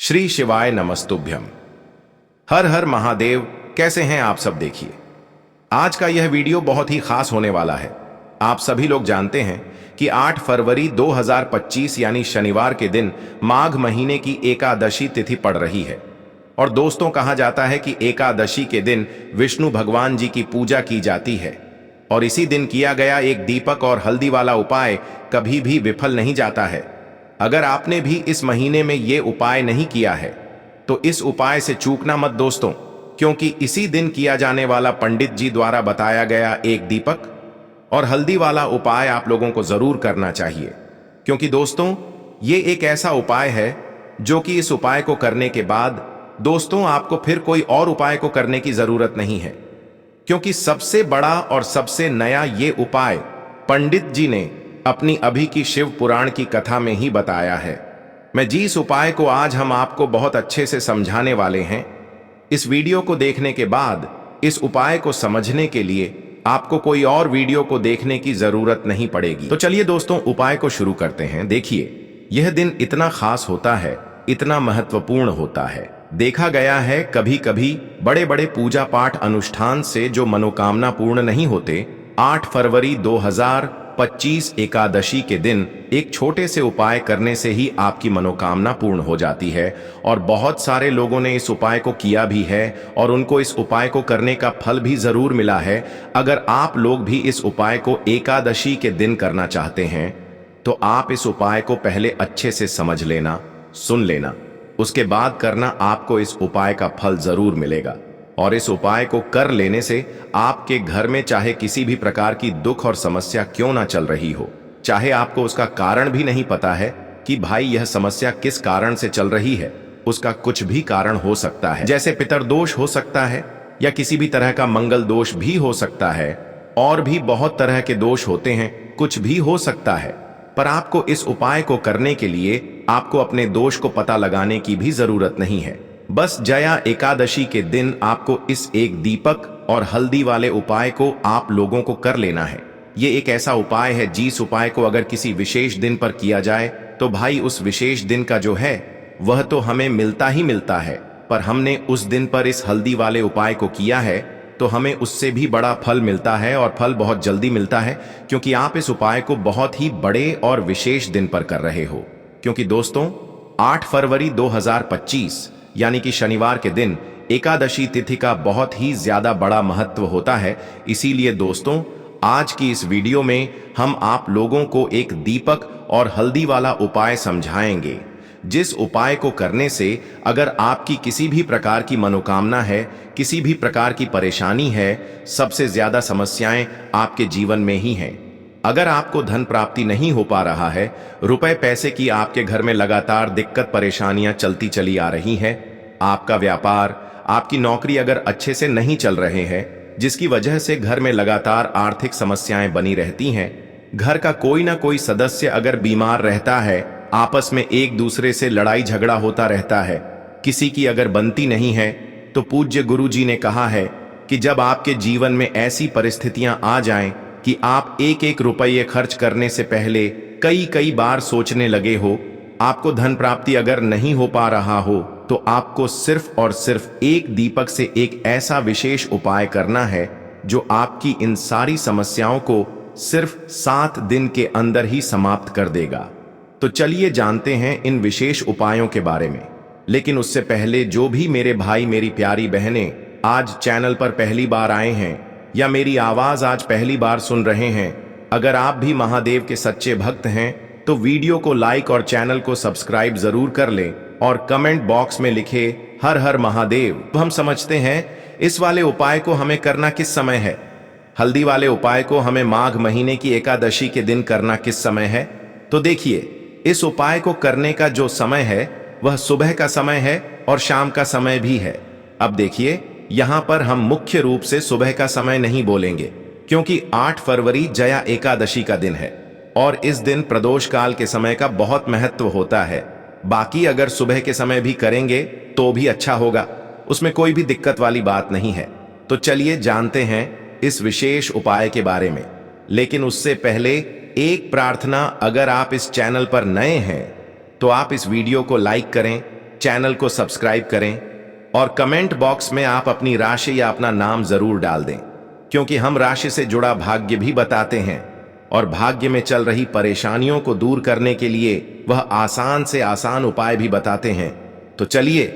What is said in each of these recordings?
श्री शिवाय नमस्तुभ्यम। हर हर महादेव। कैसे हैं आप सब? देखिए, आज का यह वीडियो बहुत ही खास होने वाला है। आप सभी लोग जानते हैं कि 8 फरवरी 2025 यानी शनिवार के दिन माघ महीने की एकादशी तिथि पड़ रही है। और दोस्तों, कहा जाता है कि एकादशी के दिन विष्णु भगवान जी की पूजा की जाती है और इसी दिन किया गया एक दीपक और हल्दी वाला उपाय कभी भी विफल नहीं जाता है। अगर आपने भी इस महीने में ये उपाय नहीं किया है तो इस उपाय से चूकना मत दोस्तों, क्योंकि इसी दिन किया जाने वाला पंडित जी द्वारा बताया गया एक दीपक और हल्दी वाला उपाय आप लोगों को जरूर करना चाहिए। क्योंकि दोस्तों, ये एक ऐसा उपाय है जो कि इस उपाय को करने के बाद दोस्तों आपको फिर कोई और उपाय को करने की जरूरत नहीं है, क्योंकि सबसे बड़ा और सबसे नया ये उपाय पंडित जी ने अपनी अभी की शिव पुराण की कथा में ही बताया है। मैं जिस उपाय को आज हम आपको बहुत अच्छे से समझाने वाले हैं, इस वीडियो को देखने के बाद इस उपाय को समझने के लिए आपको कोई और वीडियो को देखने की जरूरत नहीं पड़ेगी। तो चलिए दोस्तों, उपाय को शुरू करते हैं। देखिए, यह दिन इतना खास होता है, इतना महत्वपूर्ण होता है। देखा गया है कभी कभी बड़े बड़े पूजा पाठ अनुष्ठान से जो मनोकामना पूर्ण नहीं होते, 8 फरवरी 2025 एकादशी के दिन एक छोटे से उपाय करने से ही आपकी मनोकामना पूर्ण हो जाती है। और बहुत सारे लोगों ने इस उपाय को किया भी है और उनको इस उपाय को करने का फल भी जरूर मिला है। अगर आप लोग भी इस उपाय को एकादशी के दिन करना चाहते हैं तो आप इस उपाय को पहले अच्छे से समझ लेना, सुन लेना, उसके बाद करना। आपको इस उपाय का फल जरूर मिलेगा और इस उपाय को कर लेने से आपके घर में चाहे किसी भी प्रकार की दुख और समस्या क्यों ना चल रही हो, चाहे आपको उसका कारण भी नहीं पता है कि भाई यह समस्या किस कारण से चल रही है, उसका कुछ भी कारण हो सकता है। जैसे पितरदोष हो सकता है या किसी भी तरह का मंगल दोष भी हो सकता है, और भी बहुत तरह के दोष होते हैं, कुछ भी हो सकता है। पर आपको इस उपाय को करने के लिए आपको अपने दोष को पता लगाने की भी जरूरत नहीं है। बस जया एकादशी के दिन आपको इस एक दीपक और हल्दी वाले उपाय को आप लोगों को कर लेना है। ये एक ऐसा उपाय है जिस उपाय को अगर किसी विशेष दिन पर किया जाए तो भाई उस विशेष दिन का जो है वह तो हमें मिलता ही मिलता है, पर हमने उस दिन पर इस हल्दी वाले उपाय को किया है तो हमें उससे भी बड़ा फल मिलता है, और फल बहुत जल्दी मिलता है, क्योंकि आप इस उपाय को बहुत ही बड़े और विशेष दिन पर कर रहे हो। क्योंकि दोस्तों, 8 फरवरी 2025 यानी कि शनिवार के दिन एकादशी तिथि का बहुत ही ज्यादा बड़ा महत्व होता है। इसीलिए दोस्तों, आज की इस वीडियो में हम आप लोगों को एक दीपक और हल्दी वाला उपाय समझाएंगे, जिस उपाय को करने से अगर आपकी किसी भी प्रकार की मनोकामना है, किसी भी प्रकार की परेशानी है, सबसे ज्यादा समस्याएं आपके जीवन में ही हैं। अगर आपको धन प्राप्ति नहीं हो पा रहा है, रुपए पैसे की आपके घर में लगातार दिक्कत परेशानियां चलती चली आ रही हैं, आपका व्यापार, आपकी नौकरी अगर अच्छे से नहीं चल रहे हैं, जिसकी वजह से घर में लगातार आर्थिक समस्याएं बनी रहती हैं, घर का कोई ना कोई सदस्य अगर बीमार रहता है, आपस में एक दूसरे से लड़ाई झगड़ा होता रहता है, किसी की अगर बनती नहीं है, तो पूज्य गुरु जी ने कहा है कि जब आपके जीवन में ऐसी परिस्थितियां आ जाएं कि आप एक एक रुपये खर्च करने से पहले कई कई बार सोचने लगे हो, आपको धन प्राप्ति अगर नहीं हो पा रहा हो, तो आपको सिर्फ और सिर्फ एक दीपक से एक ऐसा विशेष उपाय करना है जो आपकी इन सारी समस्याओं को सिर्फ 7 दिन के अंदर ही समाप्त कर देगा। तो चलिए जानते हैं इन विशेष उपायों के बारे में। लेकिन उससे पहले जो भी मेरे भाई मेरी प्यारी बहनें आज चैनल पर पहली बार आए हैं या मेरी आवाज आज पहली बार सुन रहे हैं, अगर आप भी महादेव के सच्चे भक्त हैं तो वीडियो को लाइक और चैनल को सब्सक्राइब जरूर कर लें और कमेंट बॉक्स में लिखे हर हर महादेव। तो हम समझते हैं इस वाले उपाय को हमें करना किस समय है। हल्दी वाले उपाय को हमें माघ महीने की एकादशी के दिन करना किस समय है। तो देखिए, इस उपाय को करने का जो समय है वह सुबह का समय है और शाम का समय भी है। अब देखिए, यहां पर हम मुख्य रूप से सुबह का समय नहीं बोलेंगे, क्योंकि 8 फरवरी जया एकादशी का दिन है और इस दिन प्रदोष काल के समय का बहुत महत्व होता है। बाकी अगर सुबह के समय भी करेंगे तो भी अच्छा होगा, उसमें कोई भी दिक्कत वाली बात नहीं है। तो चलिए जानते हैं इस विशेष उपाय के बारे में। लेकिन उससे पहले एक प्रार्थना, अगर आप इस चैनल पर नए हैं तो आप इस वीडियो को लाइक करें, चैनल को सब्सक्राइब करें और कमेंट बॉक्स में आप अपनी राशि या अपना नाम जरूर डाल दें, क्योंकि हम राशि से जुड़ा भाग्य भी बताते हैं और भाग्य में चल रही परेशानियों को दूर करने के लिए वह आसान से आसान उपाय भी बताते हैं। तो चलिए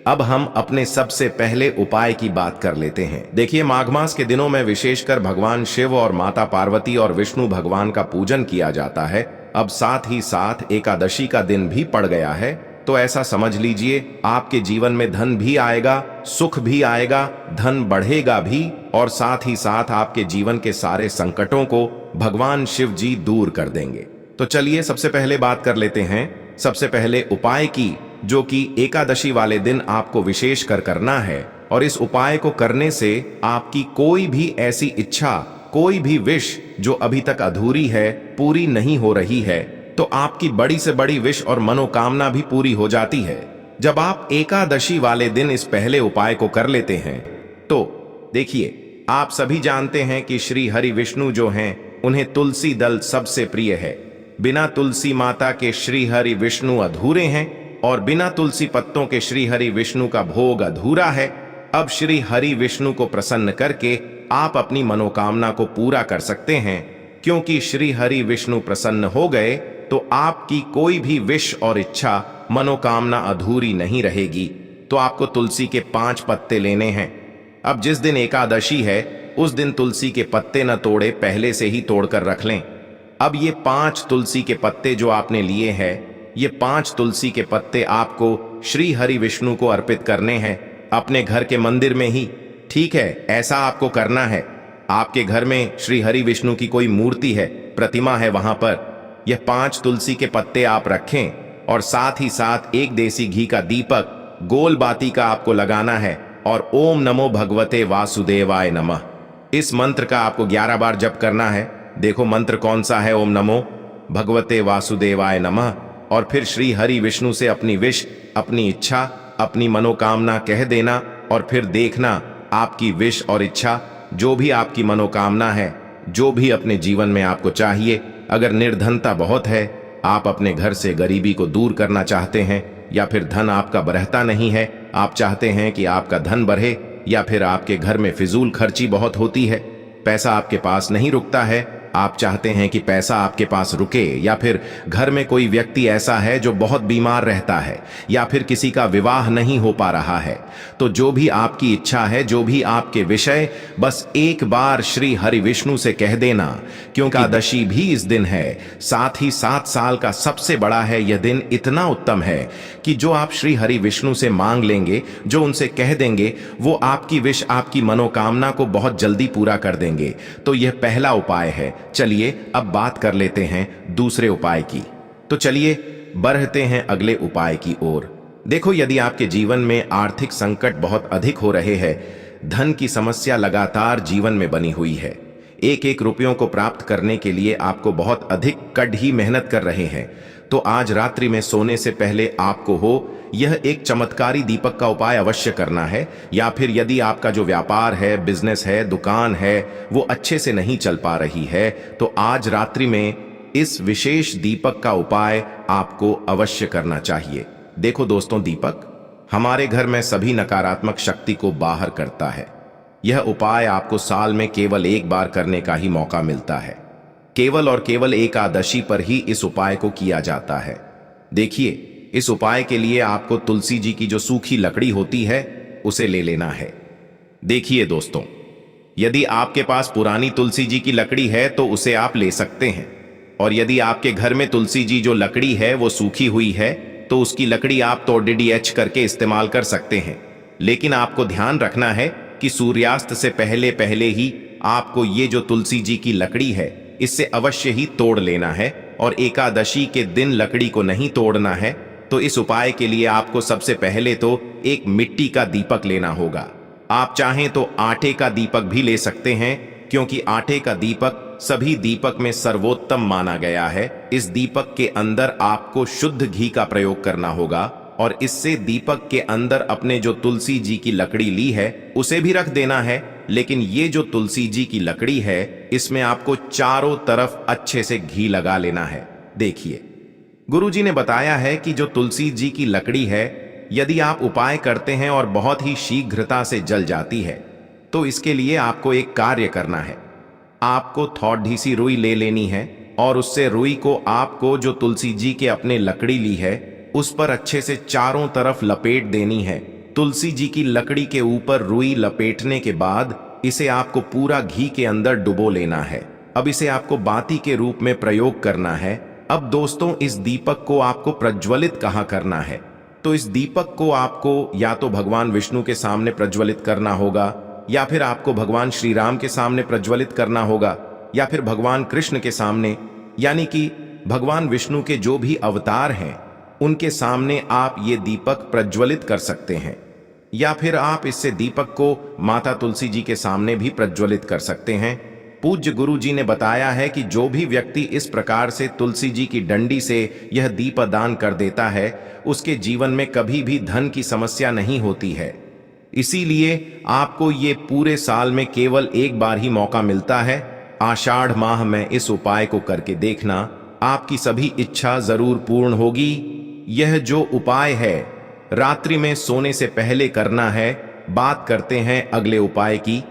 अब हम अपने सबसे पहले उपाय की बात कर लेते हैं। देखिए, माघ मास के दिनों में विशेषकर भगवान शिव और माता पार्वती और विष्णु भगवान का पूजन किया जाता है। अब साथ ही साथ एकादशी का दिन भी पड़ गया है, तो ऐसा समझ लीजिए आपके जीवन में धन भी आएगा, सुख भी आएगा, धन बढ़ेगा भी और साथ ही साथ आपके जीवन के सारे संकटों को भगवान शिव जी दूर कर देंगे। तो चलिए सबसे पहले बात कर लेते हैं सबसे पहले उपाय की, जो कि एकादशी वाले दिन आपको विशेष कर करना है। और इस उपाय को करने से आपकी कोई भी ऐसी इच्छा, कोई भी विश जो अभी तक अधूरी है, पूरी नहीं हो रही है, तो आपकी बड़ी से बड़ी विश और मनोकामना भी पूरी हो जाती है जब आप एकादशी वाले दिन इस पहले उपाय को कर लेते हैं। तो देखिए, आप सभी जानते हैं कि श्री हरि विष्णु जो हैं, उन्हें तुलसी दल सबसे प्रिय है। बिना तुलसी माता के श्री हरि विष्णु अधूरे हैं और बिना तुलसी पत्तों के श्री हरि विष्णु का भोग अधूरा है। अब श्री हरि विष्णु को प्रसन्न करके आप अपनी मनोकामना को पूरा कर सकते हैं, क्योंकि श्री हरि विष्णु प्रसन्न हो गए तो आपकी कोई भी विश और इच्छा, मनोकामना अधूरी नहीं रहेगी। तो आपको तुलसी के 5 पत्ते लेने हैं। अब जिस दिन एकादशी है उस दिन तुलसी के पत्ते न तोड़े, पहले से ही तोड़कर रख लें। अब ये 5 तुलसी के पत्ते जो आपने लिए हैं, ये 5 तुलसी के पत्ते आपको श्री हरि विष्णु को अर्पित करने हैं, अपने घर के मंदिर में ही। ठीक है, ऐसा आपको करना है। आपके घर में श्री हरि विष्णु की कोई मूर्ति है, प्रतिमा है, वहां पर यह 5 तुलसी के पत्ते आप रखें और साथ ही साथ एक देसी घी का दीपक गोल बाती का आपको लगाना है और ओम नमो भगवते वासुदेवाय नमः, इस मंत्र का आपको 11 बार जप करना है। देखो मंत्र कौन सा है, ओम नमो भगवते वासुदेवाय नमः। और फिर श्री हरि विष्णु से अपनी विश, अपनी इच्छा, अपनी मनोकामना कह देना और फिर देखना आपकी विश और इच्छा, जो भी आपकी मनोकामना है, जो भी अपने जीवन में आपको चाहिए। अगर निर्धनता बहुत है, आप अपने घर से गरीबी को दूर करना चाहते हैं, या फिर धन आपका बढ़ता नहीं है, आप चाहते हैं कि आपका धन बढ़े, या फिर आपके घर में फिजूल खर्ची बहुत होती है, पैसा आपके पास नहीं रुकता है, आप चाहते हैं कि पैसा आपके पास रुके, या फिर घर में कोई व्यक्ति ऐसा है जो बहुत बीमार रहता है, या फिर किसी का विवाह नहीं हो पा रहा है, तो जो भी आपकी इच्छा है, जो भी आपके विषय, बस एक बार श्री हरि विष्णु से कह देना, क्योंकि एकादशी भी इस दिन है, साथ ही 7 साल का सबसे बड़ा है। यह दिन इतना उत्तम है कि जो आप श्री हरि विष्णु से मांग लेंगे, जो उनसे कह देंगे, वो आपकी विश, आपकी मनोकामना को बहुत जल्दी पूरा कर देंगे। तो यह पहला उपाय है। चलिए अब बात कर लेते हैं दूसरे उपाय की। तो चलिए बढ़ते हैं अगले उपाय की ओर। देखो, यदि आपके जीवन में आर्थिक संकट बहुत अधिक हो रहे हैं, धन की समस्या लगातार जीवन में बनी हुई है, एक एक रुपयों को प्राप्त करने के लिए आपको बहुत अधिक कड़ी मेहनत कर रहे हैं, तो आज रात्रि में सोने से पहले आपको हो यह एक चमत्कारी दीपक का उपाय अवश्य करना है। या फिर यदि आपका जो व्यापार है, बिजनेस है, दुकान है, वो अच्छे से नहीं चल पा रही है, तो आज रात्रि में इस विशेष दीपक का उपाय आपको अवश्य करना चाहिए। देखो दोस्तों, दीपक हमारे घर में सभी नकारात्मक शक्ति को बाहर करता है। यह उपाय आपको साल में केवल एक बार करने का ही मौका मिलता है। केवल और केवल एकादशी पर ही इस उपाय को किया जाता है। देखिए, इस उपाय के लिए आपको तुलसी जी की जो सूखी लकड़ी होती है, उसे ले लेना है। देखिए दोस्तों, यदि आपके पास पुरानी तुलसी जी की लकड़ी है तो उसे आप ले सकते हैं, और यदि आपके घर में तुलसी जी जो लकड़ी है वो सूखी हुई है, तो उसकी लकड़ी आप तोड़ करके इस्तेमाल कर सकते हैं। लेकिन आपको ध्यान रखना है कि सूर्यास्त से पहले पहले ही आपको ये जो तुलसी जी की लकड़ी है, इससे अवश्य ही तोड़ लेना है, और एकादशी के दिन लकड़ी को नहीं तोड़ना है। तो इस उपाय के लिए आपको सबसे पहले तो एक मिट्टी का दीपक लेना होगा। आप चाहें तो आटे का दीपक भी ले सकते हैं, क्योंकि आटे का दीपक सभी दीपक में सर्वोत्तम माना गया है। इस दीपक के अंदर आपको शुद्ध घी का प्रयोग करना होगा, और इससे दीपक के अंदर अपने जो तुलसी जी की लकड़ी ली है उसे भी रख देना है। लेकिन ये जो तुलसी जी की लकड़ी है, इसमें आपको चारों तरफ अच्छे से घी लगा लेना है। देखिए, गुरुजी ने बताया है कि जो तुलसी जी की लकड़ी है यदि आप उपाय करते हैं और बहुत ही शीघ्रता से जल जाती है, तो इसके लिए आपको एक कार्य करना है। आपको थोड़ी सी रुई ले लेनी है और उससे रुई को आपको जो तुलसी जी के अपने लकड़ी ली है उस पर अच्छे से चारों तरफ लपेट देनी है। तुलसी जी की लकड़ी के ऊपर रुई लपेटने के बाद इसे आपको पूरा घी के अंदर डुबो लेना है। अब इसे आपको बाती के रूप में प्रयोग करना है। अब दोस्तों, इस दीपक को आपको प्रज्वलित कहाँ करना है? तो इस दीपक को आपको या तो भगवान विष्णु के सामने प्रज्वलित करना होगा, या फिर आपको भगवान श्री राम के सामने प्रज्वलित करना होगा, या फिर भगवान कृष्ण के सामने, यानी कि भगवान विष्णु के जो भी अवतार हैं उनके सामने आप ये दीपक प्रज्वलित कर सकते हैं। या फिर आप इससे दीपक को माता तुलसी जी के सामने भी प्रज्वलित कर सकते हैं। पूज्य गुरु जी ने बताया है कि जो भी व्यक्ति इस प्रकार से तुलसी जी की डंडी से यह दीपदान कर देता है उसके जीवन में कभी भी धन की समस्या नहीं होती है। इसीलिए आपको ये पूरे साल में केवल एक बार ही मौका मिलता है। आषाढ़ माह में इस उपाय को करके देखना, आपकी सभी इच्छा जरूर पूर्ण होगी। यह जो उपाय है रात्रि में सोने से पहले करना है। बात करते हैं अगले उपाय की।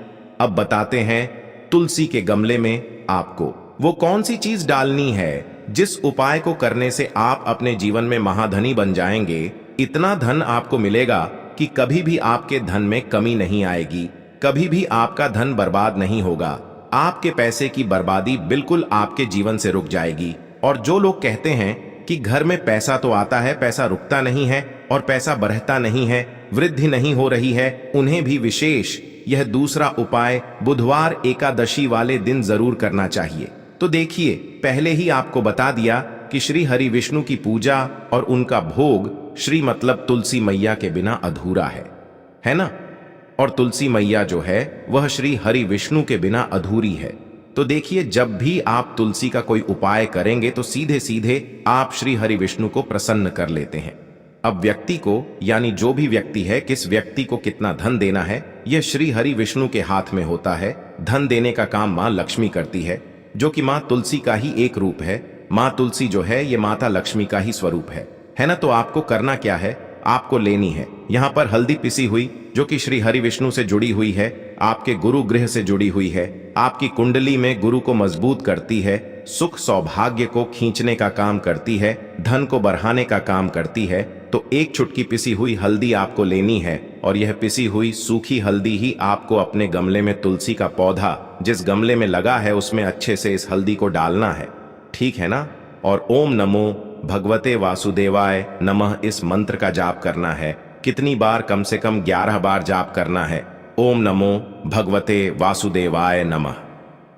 अब बताते हैं तुलसी के गमले में आपको वो कौन सी चीज डालनी है जिस उपाय को करने से आप अपने जीवन में महाधनी बन जाएंगे। इतना धन आपको मिलेगा कि कभी भी आपके धन में कमी नहीं आएगी, कभी भी आपका धन बर्बाद नहीं होगा। आपके पैसे की बर्बादी बिल्कुल आपके जीवन से रुक जाएगी। और जो लोग कहते हैं कि घर में पैसा तो आता है, पैसा रुकता नहीं है और पैसा बढ़ता नहीं है, वृद्धि नहीं हो रही है, उन्हें भी विशेष यह दूसरा उपाय बुधवार एकादशी वाले दिन जरूर करना चाहिए। तो देखिए, पहले ही आपको बता दिया कि श्री हरि विष्णु की पूजा और उनका भोग श्री मतलब तुलसी मैया के बिना अधूरा है ना? और तुलसी मैया जो है वह श्री हरि विष्णु के बिना अधूरी है। तो देखिए, जब भी आप तुलसी का कोई उपाय करेंगे तो सीधे सीधे आप श्री हरि विष्णु को प्रसन्न कर लेते हैं। अब व्यक्ति को, यानी जो भी व्यक्ति है, किस व्यक्ति को कितना धन देना है यह श्री हरि विष्णु के हाथ में होता है। धन देने का काम माँ लक्ष्मी करती है, जो कि माँ तुलसी का ही एक रूप है। माँ तुलसी जो है ये माता लक्ष्मी का ही स्वरूप है ना? तो आपको करना क्या है, आपको लेनी है यहाँ पर हल्दी पिसी हुई, जो कि श्री हरि विष्णु से जुड़ी हुई है, आपके गुरु गृह से जुड़ी हुई है, आपकी कुंडली में गुरु को मजबूत करती है, सुख सौभाग्य को खींचने का काम करती है, धन को बढ़ाने का काम करती है। तो एक चुटकी पिसी हुई हल्दी आपको लेनी है और यह पिसी हुई सूखी हल्दी ही आपको अपने गमले में, तुलसी का पौधा जिस गमले में लगा है उसमें अच्छे से इस हल्दी को डालना है, ठीक है ना? और ओम नमो भगवते वासुदेवाय नमः इस मंत्र का जाप करना है। कितनी बार? कम से कम 11 बार जाप करना है। ओम नमो भगवते वासुदेवाय नमः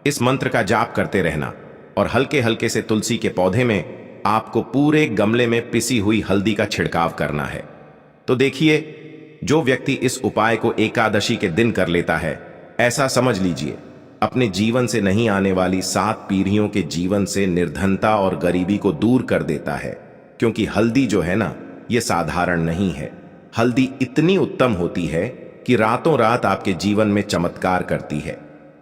इस मंत्र का जाप करते रहना और हल्के हल्के से तुलसी के पौधे में आपको पूरे गमले में पिसी हुई हल्दी का छिड़काव करना है। तो देखिए, जो व्यक्ति इस उपाय को एकादशी के दिन कर लेता है, ऐसा समझ लीजिए अपने जीवन से नहीं आने वाली 7 पीढ़ियों के जीवन से निर्धनता और गरीबी को दूर कर देता है। क्योंकि हल्दी जो है ना, ये साधारण नहीं है। हल्दी इतनी उत्तम होती है कि रातों रात आपके जीवन में चमत्कार करती है।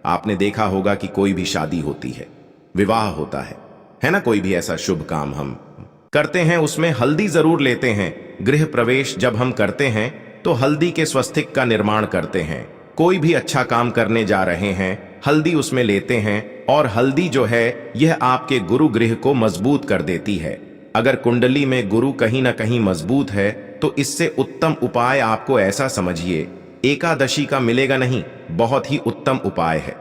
आपने देखा होगा कि कोई भी शादी होती है, विवाह होता है ना? कोई भी ऐसा शुभ काम हम करते हैं उसमें हल्दी जरूर लेते हैं। गृह प्रवेश जब हम करते हैं तो हल्दी के स्वस्तिक का निर्माण करते हैं। कोई भी अच्छा काम करने जा रहे हैं, हल्दी उसमें लेते हैं। और हल्दी जो है यह आपके गुरु गृह को मजबूत कर देती है। अगर कुंडली में गुरु कहीं ना कहीं मजबूत है तो इससे उत्तम उपाय आपको ऐसा समझिए एकादशी का मिलेगा नहीं। बहुत ही उत्तम उपाय है।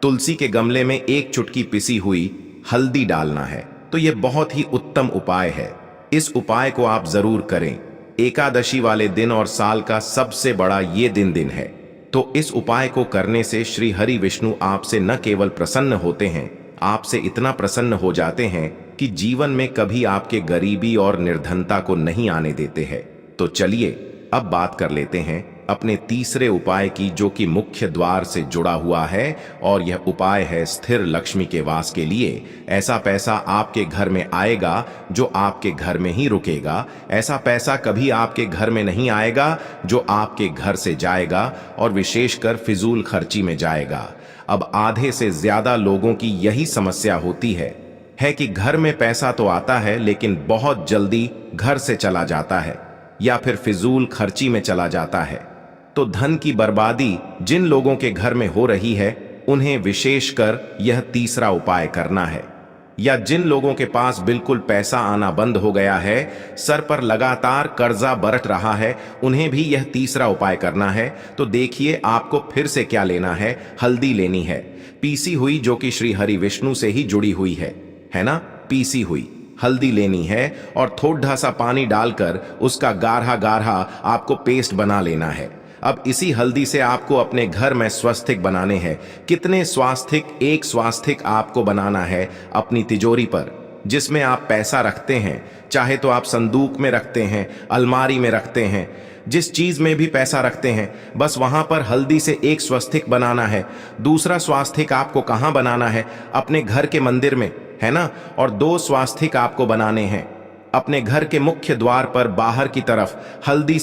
तुलसी के गमले में एक चुटकी पिसी हुई हल्दी डालना है, तो यह बहुत ही उत्तम उपाय है। इस उपाय को आप जरूर करें। एकादशी वाले दिन और साल का सबसे बड़ा ये दिन है। तो इस उपाय को करने से श्री हरि विष्णु आपसे न केवल प्रसन्न होते हैं, आपसे इतना प्रसन्न हो जाते हैं कि जीवन में कभी आपके गरीबी और निर्धनता को नहीं आने देते हैं। तो चलिए अब बात कर लेते हैं अपने तीसरे उपाय की, जो कि मुख्य द्वार से जुड़ा हुआ है। और यह उपाय है स्थिर लक्ष्मी के वास के लिए। ऐसा पैसा आपके घर में आएगा जो आपके घर में ही रुकेगा। ऐसा पैसा कभी आपके घर में नहीं आएगा जो आपके घर से जाएगा और विशेषकर फिजूल खर्ची में जाएगा। अब आधे से ज्यादा लोगों की यही समस्या होती है कि घर में पैसा तो आता है लेकिन बहुत जल्दी घर से चला जाता है। या फिर फिजूल खर्ची में चला जाता है। तो धन की बर्बादी जिन लोगों के घर में हो रही है उन्हें विशेषकर यह तीसरा उपाय करना है। या जिन लोगों के पास बिल्कुल पैसा आना बंद हो गया है, सर पर लगातार कर्जा बरत रहा है, उन्हें भी यह तीसरा उपाय करना है। तो देखिए आपको फिर से क्या लेना है। हल्दी लेनी है, पीसी हुई, जो कि श्री हरि विष्णु से ही जुड़ी हुई है ना। पीसी हुई हल्दी लेनी है और थोड़ा सा पानी डालकर उसका गाढ़ा गाढ़ा आपको पेस्ट बना लेना है। अब इसी हल्दी से आपको अपने घर में स्वास्तिक बनाने हैं। कितने स्वास्तिक? एक स्वास्तिक आपको बनाना है अपनी तिजोरी पर, जिसमें आप पैसा रखते हैं। चाहे तो आप संदूक में रखते हैं, अलमारी में रखते हैं, जिस चीज में भी पैसा रखते हैं, बस वहां पर हल्दी से एक स्वास्तिक बनाना है। दूसरा स्वास्तिक आपको कहां बनाना है? अपने घर के मंदिर में, है ना। और 2 स्वास्तिक आपको बनाने हैं अपने घर के मुख्य द्वार पर बाहर की तरफ। हल्दी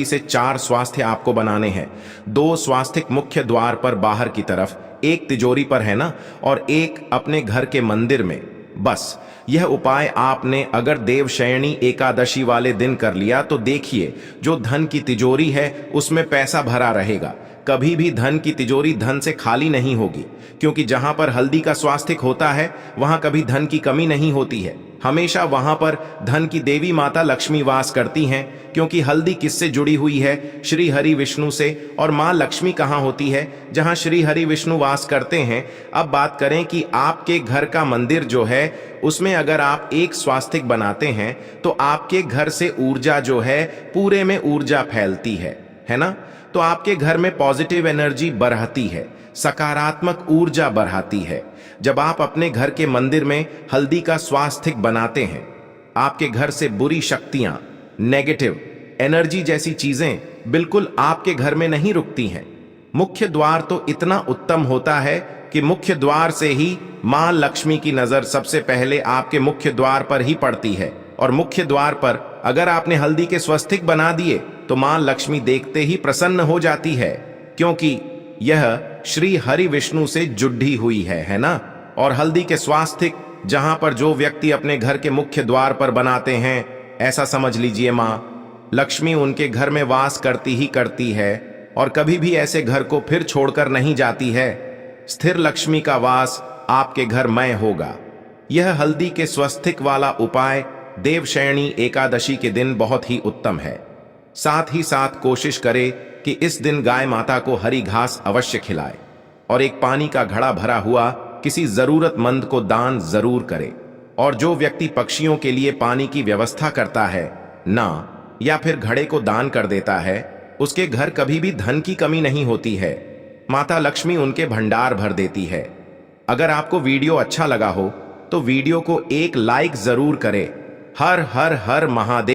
से 4 स्वास्तिक आपको बनाने हैं। 2 स्वास्तिक मुख्य द्वार पर बाहर की तरफ, एक तिजोरी पर, है ना, और एक अपने घर के मंदिर में। बस यह उपाय आपने अगर देवशयनी एकादशी वाले दिन कर लिया तो देखिए जो धन की तिजोरी है उसमें पैसा भरा रहेगा। कभी भी धन की तिजोरी धन से खाली नहीं होगी, क्योंकि जहां पर हल्दी का स्वास्तिक होता है वहां कभी धन की कमी नहीं होती है। हमेशा वहां पर धन की देवी माता लक्ष्मी वास करती हैं, क्योंकि हल्दी किससे जुड़ी हुई है? श्री हरि विष्णु से। और मां लक्ष्मी कहां होती है? जहां श्री हरि विष्णु वास करते हैं। अब बात करें कि आपके घर का मंदिर जो है उसमें अगर आप एक स्वास्तिक बनाते हैं तो आपके घर से ऊर्जा जो है पूरे में ऊर्जा फैलती है ना। तो आपके घर में पॉजिटिव एनर्जी बढ़ती है, सकारात्मक ऊर्जा बढ़ाती है। जब आप अपने घर के मंदिर में हल्दी का स्वास्तिक बनाते हैं, आपके घर से बुरी शक्तियां, नेगेटिव एनर्जी जैसी चीजें बिल्कुल आपके घर में नहीं रुकती हैं। मुख्य द्वार तो इतना उत्तम होता है कि मुख्य द्वार से ही मां लक्ष्मी की नजर सबसे पहले आपके मुख्य द्वार पर ही पड़ती है। और मुख्य द्वार पर अगर आपने हल्दी के स्वास्तिक बना दिए तो मां लक्ष्मी देखते ही प्रसन्न हो जाती है, क्योंकि यह श्री हरि विष्णु से जुड़ी हुई है ना। और हल्दी के स्वास्तिक जहां पर जो व्यक्ति अपने घर के मुख्य द्वार पर बनाते हैं, ऐसा समझ लीजिए मां लक्ष्मी उनके घर में वास करती ही करती है और कभी भी ऐसे घर को फिर छोड़कर नहीं जाती है। स्थिर लक्ष्मी का वास आपके घर में होगा। यह हल्दी के स्वास्तिक वाला उपाय देवशयनी एकादशी के दिन बहुत ही उत्तम है। साथ ही साथ कोशिश करें कि इस दिन गाय माता को हरी घास अवश्य खिलाए और एक पानी का घड़ा भरा हुआ किसी जरूरतमंद को दान जरूर करे। और जो व्यक्ति पक्षियों के लिए पानी की व्यवस्था करता है ना, या फिर घड़े को दान कर देता है, उसके घर कभी भी धन की कमी नहीं होती है। माता लक्ष्मी उनके भंडार भर देती है। अगर आपको वीडियो अच्छा लगा हो तो वीडियो को एक लाइक जरूर करें। हर हर हर महादेव।